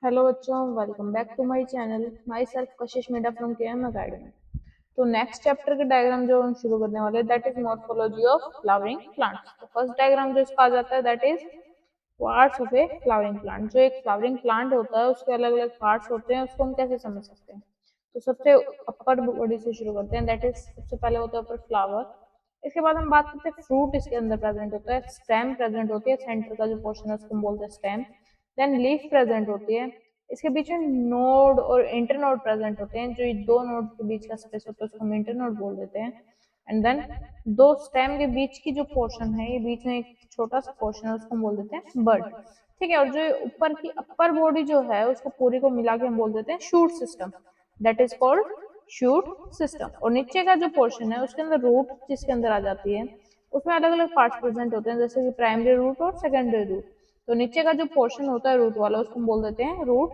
Hello बच्चों, welcome back to my channel. Myself Kashish Mida from KM academy. तो next chapter के diagram जो हम शुरू करने वाले हैं that is morphology of flowering plants. तो फर्स्ट डायग्राम जो इसका आ जाता है that is parts of a flowering plant. जो एक फ्लावरिंग प्लांट होता है उसके अलग अलग पार्ट्स होते हैं, उसको हम कैसे समझ सकते हैं। तो सबसे अपर बॉडी से शुरू करते हैं, दैट इज सबसे पहले होता है ऊपर फ्लावर। इसके बाद हम बात करते हैं फ्रूट इसके अंदर प्रेजेंट होता है, स्टेम प्रेजेंट होती है, सेंटर का जो पोर्शन है उसको हम बोलते हैं स्टेम। देन लीफ प्रेजेंट होती है, इसके बीच में नोड और इंटरनोड प्रेजेंट होते हैं। जो ये दो नोड के बीच का स्पेस होता है उसको हम इंटरनोड बोल देते हैं। एंड देन दो स्टेम के बीच की जो पोर्शन है, ये बीच में एक छोटा सा पोर्शन है, उसको हम बोल देते हैं बड। ठीक है, और जो ऊपर की अपर बॉडी जो है उसको पूरी को मिला के हम बोल देते हैं shoot system, that is called shoot system. और नीचे का जो पोर्शन है उसके अंदर रूट जिसके अंदर आ जाती है, उसमें अलग अलग पार्ट्स प्रेजेंट होते हैं, जैसे कि प्राइमरी रूट और सेकेंडरी रूट। तो नीचे का जो पोर्शन होता है रूट वाला उसको हम बोल देते हैं रूट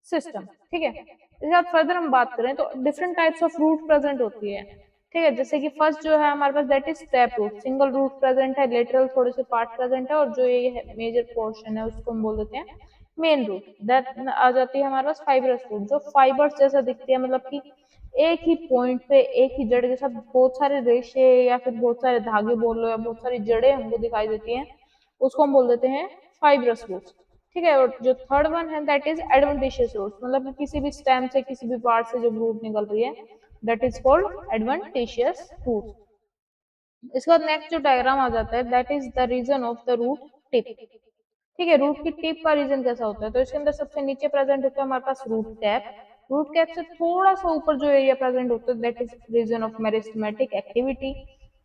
सिस्टम। ठीक है, इसके बाद फर्दर हम बात करें तो different types of root present होती है। ठीक है, जैसे कि फर्स्ट जो है हमारे पास that is tap root, single root present है, लेटरल थोड़े से पार्ट प्रेजेंट है, और जो ये मेजर पोर्शन है उसको हम बोल देते हैं मेन रूट। दैट आ जाती है हमारे पास फाइबरस रूट, जो फाइबर्स जैसा दिखती है, मतलब कि एक ही पॉइंट पे एक ही जड़ के साथ बहुत सारे रेशे या फिर बहुत सारे धागे बोल लो या बहुत सारी जड़ें हमको दिखाई देती हैं, उसको हम बोल देते हैं फाइब्रस रूट्स। ठीक है, और जो थर्ड वन है दैट इज एडवेंटिशियस रूट्स, मतलब कि किसी भी स्टेम से किसी भी पार्ट से जब रूट निकल रही है, that is called adventitious roots. इसके बाद नेक्स्ट जो डायग्राम आ जाता है that is the region of the root tip. ठीक है, रूट की टिप का रीजन कैसा होता है, तो इसके अंदर सबसे नीचे प्रेजेंट होता है हमारे पास रूट कैप। रूट कैप से थोड़ा सा ऊपर जो एरिया प्रेजेंट होता है that is region of meristematic activity.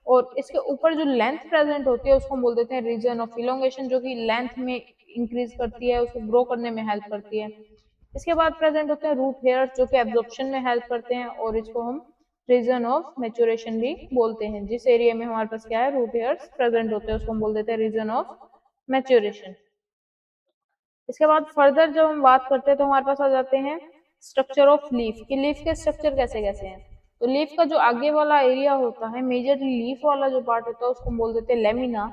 और इसके ऊपर जो लेंथ प्रेजेंट होती है उसको हम बोल देते हैं रीजन ऑफ इलोंगेशन, जो कि लेंथ में इंक्रीज करती है, उसको ग्रो करने में हेल्प करती है। इसके बाद प्रेजेंट होते हैं रूट हेयर्स, जो कि एब्जॉर्प्शन में हेल्प करते हैं, और इसको हम रीजन ऑफ मैच्योरेशन भी बोलते हैं। जिस एरिया में हमारे पास क्या है रूट हेयर्स प्रेजेंट होते हैं उसको हम बोल देते हैं रीजन ऑफ मैच्योरेशन। इसके बाद फर्दर जब हम बात करते हैं तो हमारे पास आ जाते हैं स्ट्रक्चर ऑफ लीफ, कि लीफ के स्ट्रक्चर कैसे कैसे हैं। तो लीफ का जो आगे वाला एरिया होता है, मेजरली लीफ वाला जो पार्ट होता है उसको हम बोल देते हैं लेमिना।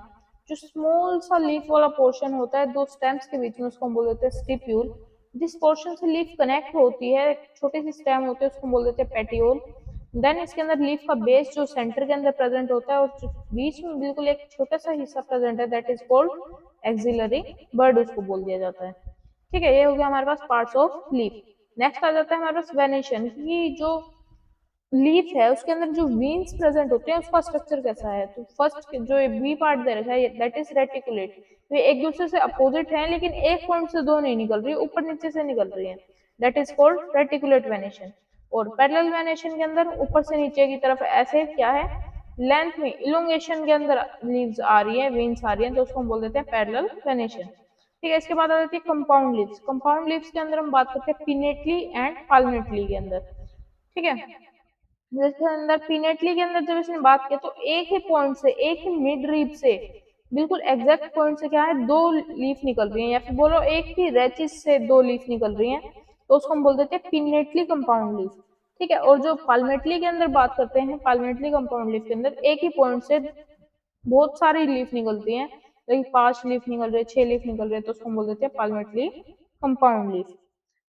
जो स्मॉल सा लीफ वाला पोर्शन होता है दो स्टेम्स के बीच में, उसको हम बोल देते हैं स्टिप्यूल। जिस पोर्शन से लीफ कनेक्ट होती है, छोटी सी स्टेम होती है, उसको हम बोल देते हैं पेटियोल। देन इसके अंदर लीफ का बेस जो सेंटर के अंदर प्रेजेंट होता है, और जो बीच में बिल्कुल एक छोटा सा हिस्सा प्रेजेंट है that is called axillary bud, उसको बोल दिया जाता है। ठीक है, ये हो गया हमारे पास पार्ट्स ऑफ लीफ। नेक्स्ट आ जाता है हमारे पास वेनेशन, की जो लीफ है उसके अंदर जो वीन्स प्रेजेंट होते हैं उसका स्ट्रक्चर कैसा है। तो फर्स्ट जो ये बी पार्ट दे रखा है दैट इज रेटिकुलेट। ये एक दूसरे से अपोजिट है लेकिन एक पॉइंट से दो नहीं निकल रही, ऊपर नीचे से निकल रही है, that is called reticulate venation. और पैरेलल वेनेशन के अंदर ऊपर से नीचे की तरफ ऐसे क्या है, लेंथ में इलोंगेशन के अंदर लीव्स आ रही है, वेन्स आ रही है, तो उसको हम बोल देते हैं पैरेलल वेनेशन। ठीक है, इसके बाद आ जाती है कंपाउंड लीव्स। कंपाउंड लीव्स के अंदर हम बात करते हैं पिनेटली एंड पाल्मेटली के अंदर। ठीक है, जिसके अंदर पिनेटली के अंदर जब इसने बात की तो एक ही पॉइंट से, एक ही मिड रीप से बिल्कुल एग्जैक्ट पॉइंट से क्या है दो लीफ निकल रही है, या फिर बोलो एक ही रेचिस से दो लीफ निकल रही है, तो उसको हम बोल देते हैं पिनेटली कंपाउंड लीफ। ठीक है, और जो पाल्मेटली के अंदर बात करते हैं, पाल्मेटली कंपाउंड लीफ के अंदर एक ही पॉइंट से बहुत सारी लीफ निकलती हैं, लाइक 5 लीफ निकल रहे हैं, 6 लीफ निकल रहे हैं, तो उसको हम बोल देते हैं पाल्मेटली कंपाउंड लीफ।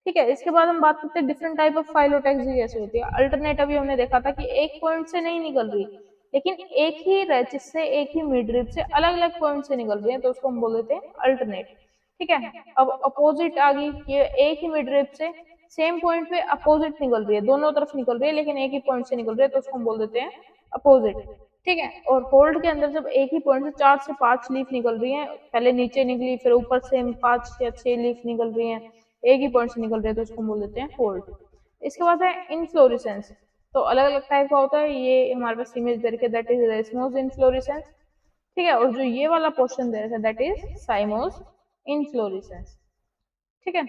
ठीक है, इसके बाद हम बात करते हैं डिफरेंट टाइप ऑफ फाइलोटैक्सी कैसे होती है। अल्टरनेट अभी हमने देखा था कि एक पॉइंट से नहीं निकल रही, लेकिन एक ही रेचिस से, एक ही मिड रिप से अलग अलग पॉइंट से निकल रही है, तो उसको हम बोल देते हैं अल्टरनेट। ठीक है, अब अपोजिट आ गई, ये एक ही मिड रिप से सेम पॉइंट पे अपोजिट निकल रही है, दोनों तरफ निकल रही है लेकिन एक ही पॉइंट से निकल रही है, तो उसको हम बोल देते हैं अपोजिट। ठीक है, और होल्ड के अंदर जब एक ही पॉइंट से 4 से 5 लीफ निकल रही है, पहले नीचे निकली फिर ऊपर से 5 या 6 लीफ निकल रही है, एक ही पॉइंट से निकल रहे हैं, तो उसको बोल देते हैं होल्ड। इसके बाद है इनफ्लोरेसेंस। तो अलग अलग टाइप का होता है, ये हमारे पास इमेज दे रखी है दैट इज रेसमोस इनफ्लोरेसेंस। ठीक है, और जो ये वाला पोर्शन दे रखा है दैट इज साइमोस इनफ्लोरेसेंस। ठीक है,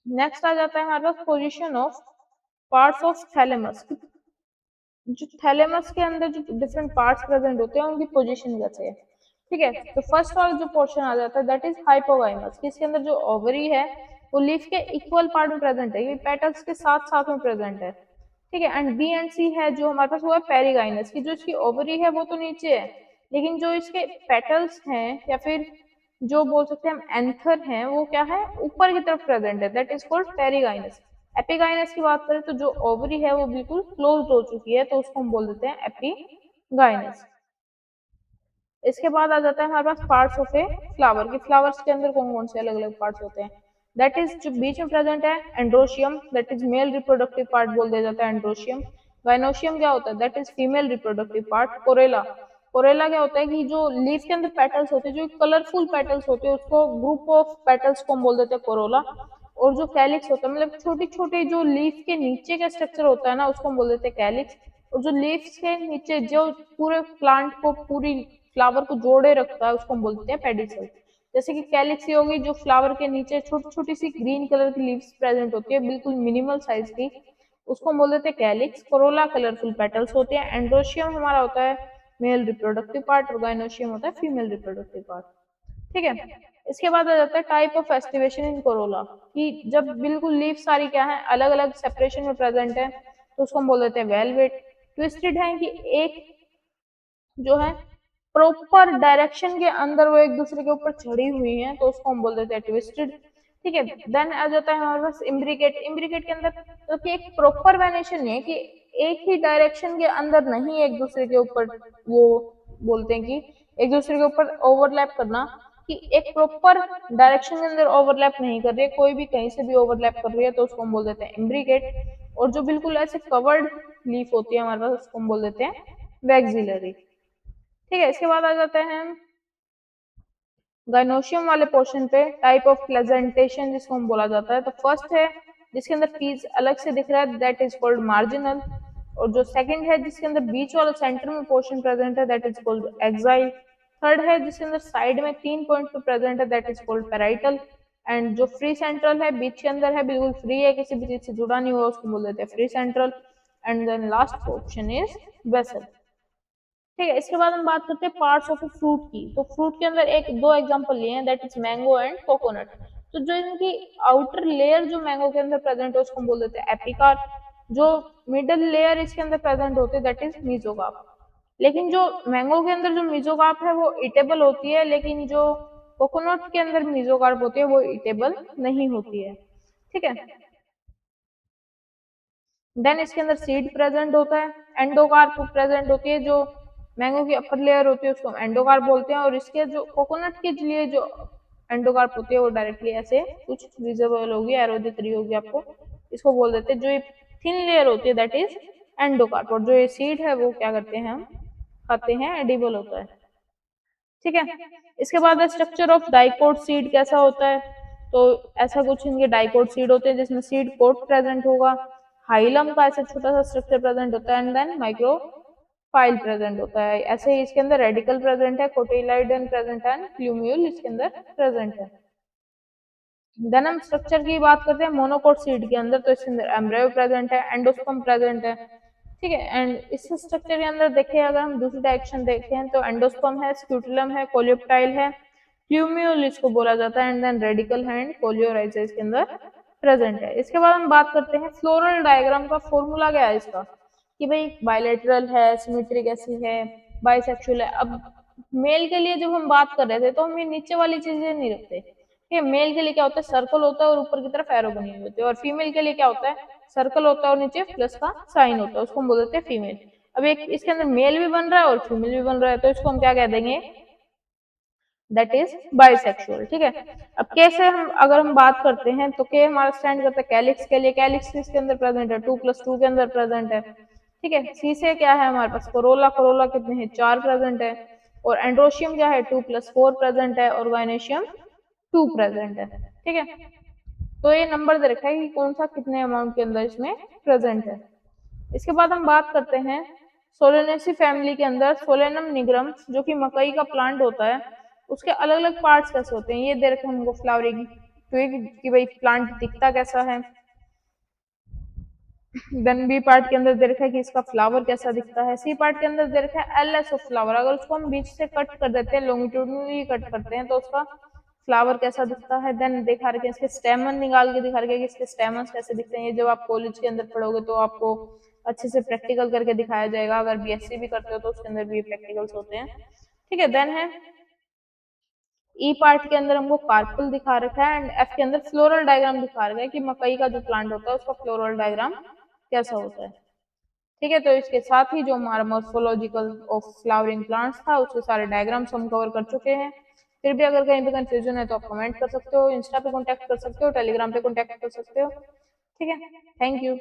नेक्स्ट आ जाता है हमारे पास position of parts of thalamus. जो थैलेमस के अंदर जो डिफरेंट पार्ट्स प्रेजेंट होते हैं उनकी पोजीशन कैसे है। ठीक है, तो फर्स्ट वाला जो पोर्शन आ जाता है दैट इज हाइपोगाइमस, इसके अंदर जो ओवरी है वो लीफ के इक्वल पार्ट में प्रेजेंट है, ये पेटल्स के साथ साथ में प्रेजेंट है। ठीक है, एंड बी एंड सी है जो हमारे पास वो है पेरिगाइनस, की जो इसकी ओवरी है वो तो नीचे है, लेकिन जो इसके पेटल्स हैं या फिर जो बोल सकते हैं हम एंथर है वो क्या है, ऊपर की तरफ प्रेजेंट है, that is called perigynous. Epigynous की बात करें तो जो ओवरी है वो बिल्कुल क्लोज्ड हो चुकी है, तो उसको हम बोल देते हैं एपिगाइनस। इसके बाद आ जाता है हमारे पास पार्ट्स ऑफ ए फ्लावर, की फ्लावर्स के अंदर कौन कौन से अलग अलग पार्ट्स होते हैं। दैट इज जो बीच में प्रेजेंट है androecium, that is male reproductive part बोल दिया जाता है एंड्रोशियम। गाइनोशियम क्या होता है, that is female reproductive part. कोरेला, कोरेला क्या होता है कि जो लीफ के अंदर पेटल्स होते हैं, जो कलरफुल पेटल्स होते हैं, उसको ग्रुप ऑफ पेटल्स को हम बोल देते हैं कोरोला। और जो कैलिक्स होता है, मतलब छोटी छोटी जो लीफ के नीचे का स्ट्रक्चर होता है ना, उसको हम बोल देते हैं कैलिक्स। और जो लीव्स के नीचे जो पूरे प्लांट को, पूरी फ्लावर को जोड़े रखता है, उसको हम बोलते हैं पेडिसल। जैसे कि कैलिक्सी होगी, जो फ्लावर के नीचे छोटी छोटी सी ग्रीन कलर की लीव्स प्रेजेंट होती है, बिल्कुल मिनिमल साइज की, उसको हम बोल देते हैं कैलिक्स। कोरोला कलरफुल पेटल्स होते हैं। एंड्रोशियम हमारा होता है मेल रिप्रोडक्टिव पार्ट, और गाइनोशियम होता है फीमेल रिप्रोडक्टिव पार्ट। ठीक है। इसके बाद आ जाता है type of aestivation in Corolla, कि जब बिल्कुल लीफ सारी क्या है अलग अलग सेपरेशन में प्रेजेंट है, तो उसको हम बोल देते हैं वेलवेट। ट्विस्टेड है कि एक जो है प्रॉपर डायरेक्शन के अंदर वो एक दूसरे के ऊपर चढ़ी हुई है, तो उसको हम बोल देते हैं ट्विस्टेड। ठीक है। देन आ जाता है हमारे पास इम्ब्रिकेट। इम्ब्रिकेट के अंदर तो कि एक प्रॉपर वेनेशन नहीं है, कि एक ही डायरेक्शन के अंदर नहीं एक दूसरे के ऊपर, वो बोलते हैं कि एक दूसरे के ऊपर ओवरलैप करना, कि एक प्रॉपर डायरेक्शन के अंदर ओवरलैप नहीं कर रही है, कोई भी कहीं से भी ओवरलैप कर रही है, तो उसको हम बोल देते हैं इम्ब्रिकेट। और जो बिल्कुल ऐसे कवर्ड लीफ होती है हमारे पास, उसको हम बोल देते हैं वैक्सिलरी। ठीक है। इसके बाद आ जाते हैं हम गाइनोशियम वाले पोर्शन पे, टाइप ऑफ प्रेजेंटेशन जिसको हम बोला जाता है। तो फर्स्ट है जिसके अंदर पीस अलग से दिख रहा है, दैट इज कॉल्ड मार्जिनल। और जो सेकंड है जिसके अंदर बीच वाला सेंटर में पोर्शन प्रेजेंट है, that is called axile. Third है जिसके अंदर साइड में 3 पॉइंट पे प्रेजेंट है, that is called parietal. And जो फ्री सेंट्रल है, बीच के अंदर है, बिल्कुल फ्री है, किसी भी चीज से जुड़ा नहीं हुआ, उसको बोल देते हैं free central. And then last option is basal. ठीक है। इसके बाद हम बात करते हैं पार्ट्स ऑफ ए फ्रूट की। तो फ्रूट के अंदर एक दो एग्जांपल लिए हैं, that is mango and coconut. तो जो इनकी आउटर लेयर जो मैंगो के अंदर प्रेजेंट है, उसको हम बोल देते हैं एपिकार। जो मिडल लेयर इसके अंदर प्रेजेंट होती है, दैट इज मीजोकार्प। लेकिन जो मैंगो के अंदर जो मीजोकार्प है वो ईटेबल होती है, लेकिन जो कोकोनट के अंदर मीजोकार्प होती है वो ईटेबल नहीं होती है। ठीक है। देन इसके अंदर सीड प्रेजेंट होता है, एंडोकार्प प्रेजेंट होती है, जो मैंगो की अपर लेयर होती है उसको हम एंडोकार्प बोलते हैं। और इसके जो कोकोनट के लिए जो एंडोकार्प होती है वो डायरेक्टली ऐसे कुछ विजिबल होगी, एरो दिख रही होगी आपको, इसको बोल देते हैं। जो ये थिन लेयर होती है दैट इज एंडोकार्प, और जो ये सीड है वो क्या करते हैं हम खाते हैं, एडिबल होता है। ठीक है। इसके बाद स्ट्रक्चर ऑफ डाइकोट सीड कैसा होता है। तो ऐसा कुछ इनके डाइकोट सीड होते हैं जिसमें सीड कोट प्रेजेंट होगा, हाइलम का ऐसा छोटा सा स्ट्रक्चर प्रेजेंट होता है, and then micropyle present होता है। ऐसे ही इसके अंदर रेडिकल प्रेजेंट है, कोटिलाइडन प्रेजेंट है, प्लूम्यूल इसके अंदर प्रेजेंट है। देन हम स्ट्रक्चर की बात करते हैं मोनोकोट सीड के अंदर, तो इसके अंदर एम्ब्रियो प्रेजेंट है, एंडोस्पर्म प्रेजेंट है। ठीक है। एंड इस स्ट्रक्चर के अंदर देखिए, अगर हम दूसरी डायरेक्शन देखें तो एंडोस्पर्म है, स्क्यूटुलम है, कोलियोप्टाइल है, प्लूम्यूल इसको बोला जाता है, एंड देन रेडिकल है एंड कोलियोराइजा इसके अंदर प्रेजेंट है। इसके बाद हम बात करते हैं फ्लोरल डायग्राम का फॉर्मूला क्या है इसका, कि भाई बायलैटरल है, सिमेट्रिक ऐसी है, बाइसेक्सुअल है। अब मेल के लिए जब हम बात कर रहे थे तो हम ये नीचे वाली चीजें नहीं रखते। ये मेल के लिए क्या होता है, सर्कल होता है और ऊपर की तरफ एरो बनी हुई होती है, और फीमेल के लिए क्या होता है, सर्कल होता है और नीचे प्लस का साइन होता है, उसको हम बोल देते हैं फीमेल। अब एक इसके अंदर मेल भी बन रहा है और फीमेल भी बन रहा है, तो इसको हम क्या कह देंगे, दैट इज बाइसेक्सुअल। ठीक है। अब कैसे हम अगर हम बात करते हैं तो के हमारा स्टैंड करता है कैलिक्स के लिए, कैलिक्स इसके अंदर प्रेजेंट है 2+2 के अंदर प्रेजेंट है। ठीक है। सी से क्या है हमारे पास कोरोला, कोरोला कितने हैं 4 प्रेजेंट है। और एंड्रोशियम क्या है 2+4 प्रेजेंट है, और गाइनेशियम 2 प्रेजेंट है। ठीक है। तो ये नंबर दे रखा है कि कौन सा कितने अमाउंट के अंदर इसमें प्रेजेंट है। इसके बाद हम बात करते हैं सोलेनेसी फैमिली के अंदर सोलेनम निग्रम, जो कि मकई का प्लांट होता है, उसके अलग अलग पार्ट्स कैसे होते हैं ये दे रखे हैं हमको। फ्लावरिंग ट्विग, कि भाई प्लांट दिखता कैसा है। देन बी पार्ट के अंदर दे रखा है कि इसका फ्लावर कैसा दिखता है। सी पार्ट के अंदर दे रखा है एलएस ऑफ फ्लावर, अगर उसको हम बीच से कट कर देते हैं, लॉन्गिट्यूडनली कट करते हैं, तो उसका फ्लावर कैसा दिखता है। देन दिखा रखे हैं इसके स्टेमन निकाल के दिखा रखे हैं कि इसके स्टेमन्स कैसे दिखते हैं। ये जब आप कॉलेज के अंदर पढ़ोगे तो आपको अच्छे से प्रैक्टिकल करके दिखाया जाएगा, अगर बीएससी भी करते हो तो उसके अंदर भी प्रैक्टिकल्स होते हैं। ठीक है। देन है ई पार्ट के अंदर हमको कार्पल दिखा रखा है एंड एफ के अंदर फ्लोरल डायग्राम दिखा रखा है कि मकई का जो प्लांट होता है उसका फ्लोरल डायग्राम कैसा होता है। ठीक है, तो इसके साथ ही जो हमारा मॉर्फोलॉजिकल ऑफ फ्लावरिंग प्लांट्स था उसके सारे डायग्राम्स हम कवर कर चुके हैं। फिर भी अगर कहीं पे कंफ्यूजन है तो आप कमेंट कर सकते हो, इंस्टा पे कॉन्टेक्ट कर सकते हो, टेलीग्राम पे कॉन्टेक्ट कर सकते हो। ठीक है, थैंक यू।